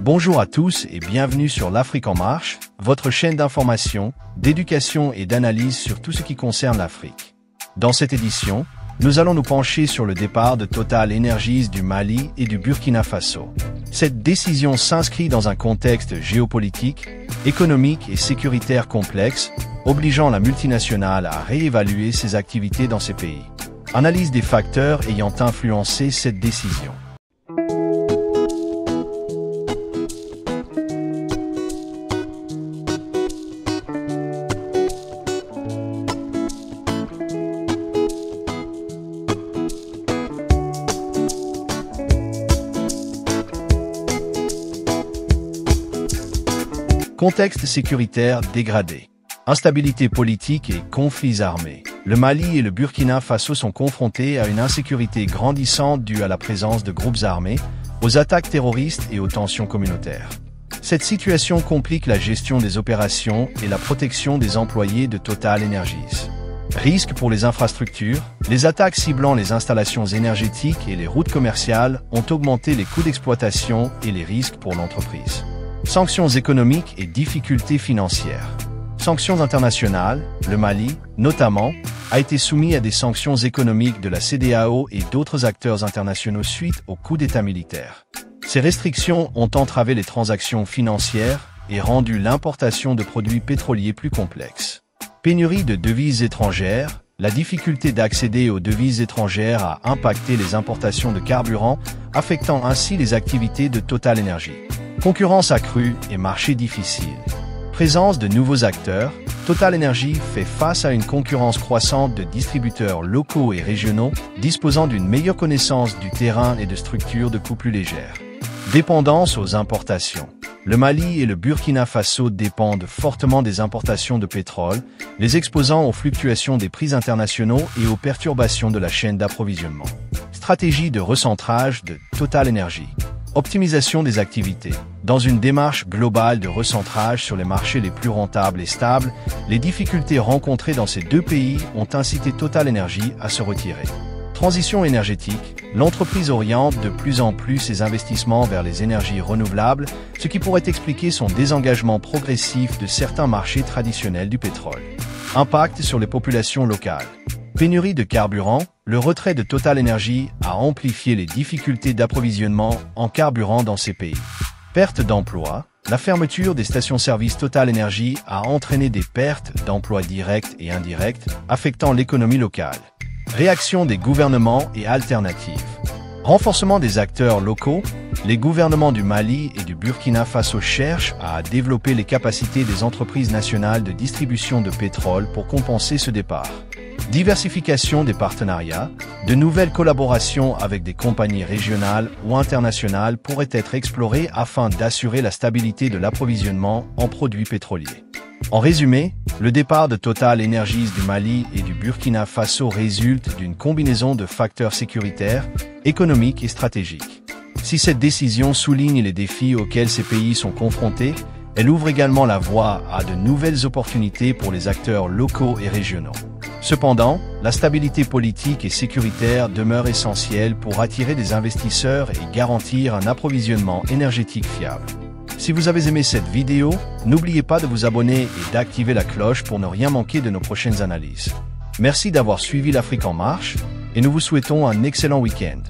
Bonjour à tous et bienvenue sur l'Afrique en marche, votre chaîne d'information, d'éducation et d'analyse sur tout ce qui concerne l'Afrique. Dans cette édition, nous allons nous pencher sur le départ de Total Energies du Mali et du Burkina Faso. Cette décision s'inscrit dans un contexte géopolitique, économique et sécuritaire complexe, obligeant la multinationale à réévaluer ses activités dans ces pays. Analyse des facteurs ayant influencé cette décision. Contexte sécuritaire dégradé. Instabilité politique et conflits armés. Le Mali et le Burkina Faso sont confrontés à une insécurité grandissante due à la présence de groupes armés, aux attaques terroristes et aux tensions communautaires. Cette situation complique la gestion des opérations et la protection des employés de Total Energies. Risques pour les infrastructures. Les attaques ciblant les installations énergétiques et les routes commerciales ont augmenté les coûts d'exploitation et les risques pour l'entreprise. Sanctions économiques et difficultés financières. Sanctions internationales, le Mali, notamment, a été soumis à des sanctions économiques de la CEDEAO et d'autres acteurs internationaux suite au coup d'État militaire. Ces restrictions ont entravé les transactions financières et rendu l'importation de produits pétroliers plus complexe. Pénurie de devises étrangères. La difficulté d'accéder aux devises étrangères a impacté les importations de carburant, affectant ainsi les activités de Total Energies. Concurrence accrue et marché difficile. Présence de nouveaux acteurs, Total Energies fait face à une concurrence croissante de distributeurs locaux et régionaux disposant d'une meilleure connaissance du terrain et de structures de coûts plus légères. Dépendance aux importations. Le Mali et le Burkina Faso dépendent fortement des importations de pétrole, les exposant aux fluctuations des prix internationaux et aux perturbations de la chaîne d'approvisionnement. Stratégie de recentrage de Total Energies. Optimisation des activités. Dans une démarche globale de recentrage sur les marchés les plus rentables et stables, les difficultés rencontrées dans ces deux pays ont incité Total Energies à se retirer. Transition énergétique. L'entreprise oriente de plus en plus ses investissements vers les énergies renouvelables, ce qui pourrait expliquer son désengagement progressif de certains marchés traditionnels du pétrole. Impact sur les populations locales. Pénurie de carburant. Le retrait de Total Energies a amplifié les difficultés d'approvisionnement en carburant dans ces pays. Perte d'emplois. La fermeture des stations-service Total Energies a entraîné des pertes d'emplois directs et indirects, affectant l'économie locale. Réaction des gouvernements et alternatives. Renforcement des acteurs locaux. Les gouvernements du Mali et du Burkina Faso cherchent à développer les capacités des entreprises nationales de distribution de pétrole pour compenser ce départ. Diversification des partenariats. De nouvelles collaborations avec des compagnies régionales ou internationales pourraient être explorées afin d'assurer la stabilité de l'approvisionnement en produits pétroliers. En résumé, le départ de Total Energies du Mali et du Burkina Faso résulte d'une combinaison de facteurs sécuritaires, économiques et stratégiques. Si cette décision souligne les défis auxquels ces pays sont confrontés, elle ouvre également la voie à de nouvelles opportunités pour les acteurs locaux et régionaux. Cependant, la stabilité politique et sécuritaire demeure essentielle pour attirer des investisseurs et garantir un approvisionnement énergétique fiable. Si vous avez aimé cette vidéo, n'oubliez pas de vous abonner et d'activer la cloche pour ne rien manquer de nos prochaines analyses. Merci d'avoir suivi l'Afrique en marche et nous vous souhaitons un excellent week-end.